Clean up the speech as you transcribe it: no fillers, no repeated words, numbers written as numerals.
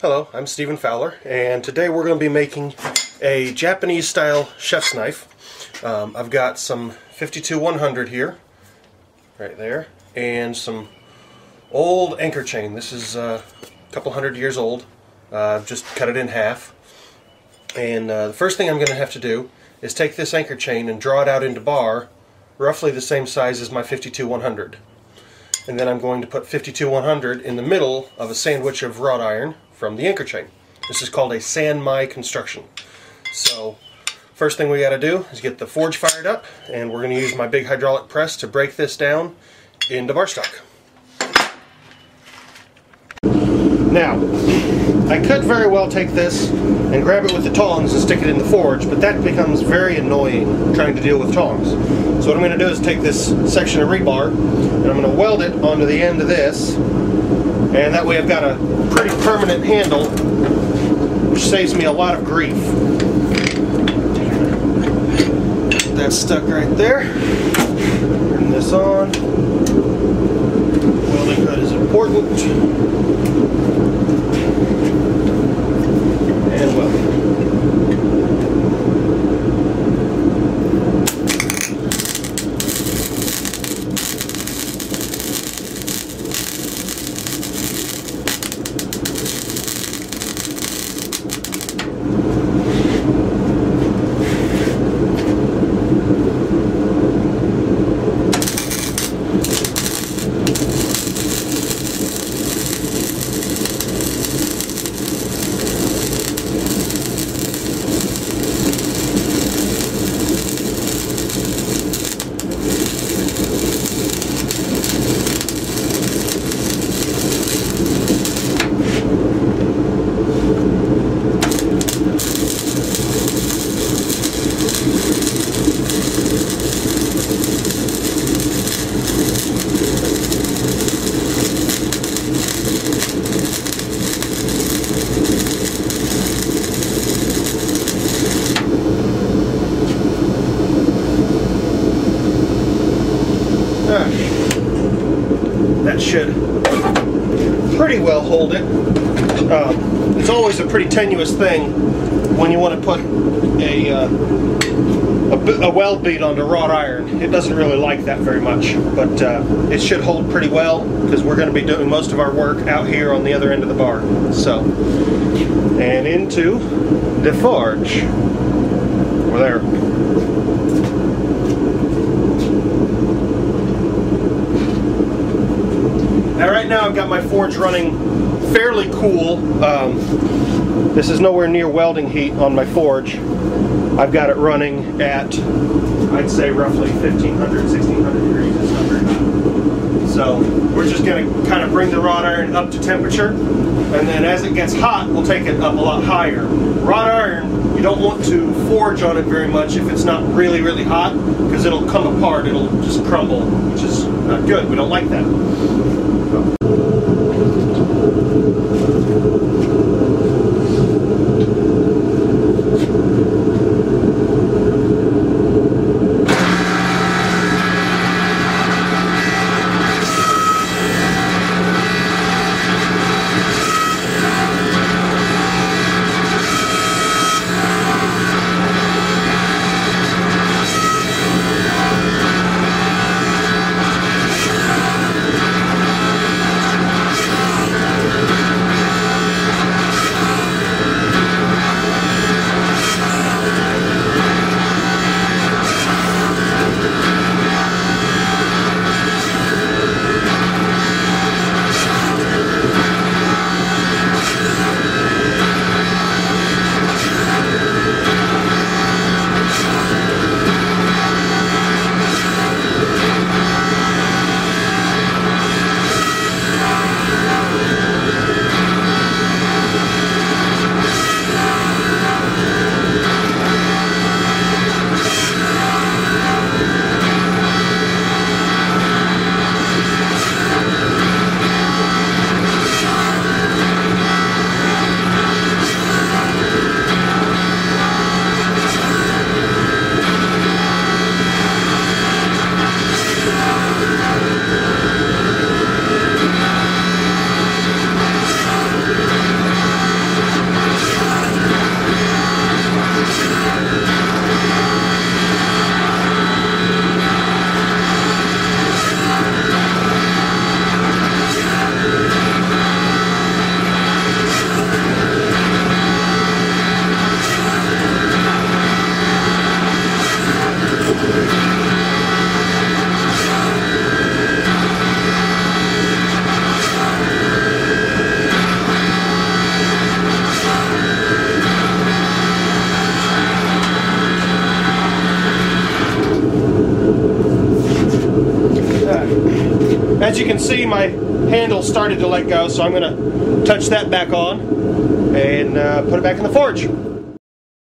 Hello, I'm Stephen Fowler, and today we're going to be making a Japanese style chef's knife. I've got some 52-100 here, right there, and some old anchor chain. This is a couple hundred years old. I've just cut it in half. And the first thing I'm going to have to do is take this anchor chain and draw it out into bar, roughly the same size as my 52-100. And then I'm going to put 52-100 in the middle of a sandwich of wrought iron from the anchor chain. This is called a san-mai construction. So first thing we got to do is get the forge fired up, and we're going to use my big hydraulic press to break this down into bar stock. Now, I could very well take this and grab it with the tongs and stick it in the forge, but that becomes very annoying trying to deal with tongs. So what I'm going to do is take this section of rebar and I'm going to weld it onto the end of this, and that way I've got a pretty permanent handle, which saves me a lot of grief. That's stuck right there. Turn this on. Welding hood is important. And weld. That should pretty well hold it. It's always a pretty tenuous thing when you want to put a weld bead onto wrought iron. It doesn't really like that very much, but it should hold pretty well because we're going to be doing most of our work out here on the other end of the bar. So, and into the forge. Over there. Now, right now I've got my forge running fairly cool. This is nowhere near welding heat on my forge. I've got it running at, I'd say, roughly 1500, 1600 degrees. It's not very hot. So we're just going to kind of bring the wrought iron up to temperature, and then as it gets hot, we'll take it up a lot higher. Wrought iron, you don't want to forge on it very much if it's not really, really hot, because it'll come apart, it'll just crumble, which is not good. We don't like that. as you can see, my handle started to let go, so I'm going to touch that back on and put it back in the forge.